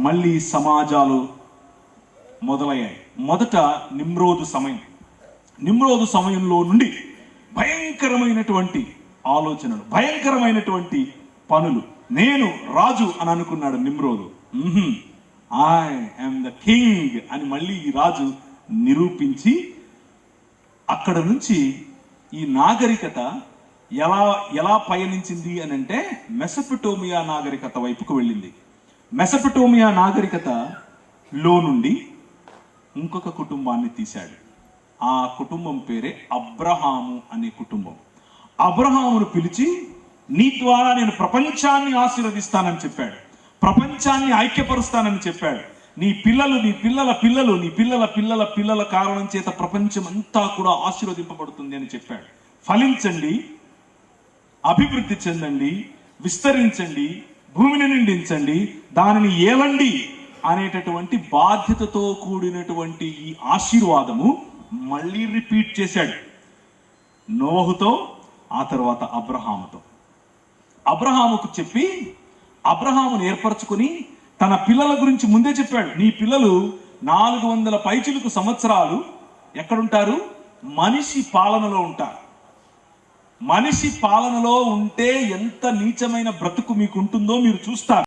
మళ్ళీ సమాజాలు మొదలయ్యాయి. మొదట నిమ్రోదు సమయంలో నుండి భయంకరమైనటువంటి ఆలోచనలు, భయంకరమైనటువంటి పనులు. నేను రాజు అని అనుకున్నాడు నిమ్రోదు. ఐ యామ్ ద కింగ్ అని మళ్ళీ ఈ రాజు నిరూపించి, అక్కడ నుంచి ఈ నాగరికత ఎలా పయనించింది అని అంటే మెసొపొటేమియా నాగరికత వైపుకు వెళ్ళింది. మెసొపొటేమియా నాగరికతలో నుండి ఇంకొక కుటుంబాన్ని తీశాడు. ఆ కుటుంబం పేరే అబ్రహాము అనే కుటుంబం. అబ్రహామును పిలిచి, నీ ద్వారా నేను ప్రపంచాన్ని ఆశీర్వదిస్తానని చెప్పాడు, ప్రపంచాన్ని ఐక్యపరుస్తానని చెప్పాడు. నీ పిల్లలు, నీ పిల్లల పిల్లలు, నీ పిల్లల పిల్లల పిల్లల కారణం చేత ప్రపంచం అంతా కూడా ఆశీర్వదింపబడుతుంది అని చెప్పాడు. ఫలించండి, అభివృద్ధి చెందండి, విస్తరించండి, భూమిని నిండించండి, దానిని ఏలండి అనేటటువంటి బాధ్యతతో కూడినటువంటి ఈ ఆశీర్వాదము మళ్ళీ రిపీట్ చేశాడు నోహుతో, ఆ తర్వాత అబ్రహాముతో. అబ్రహాముకు చెప్పి అబ్రహామును ఏర్పరచుకుని తన పిల్లల గురించి ముందే చెప్పాడు. నీ పిల్లలు 400 పైచిలుకు సంవత్సరాలు ఎక్కడుంటారు? మనిషి పాలనలో ఉంటారు. మనిషి పాలనలో ఉంటే ఎంత నీచమైన బ్రతుకు మీకు ఉంటుందో మీరు చూస్తారు.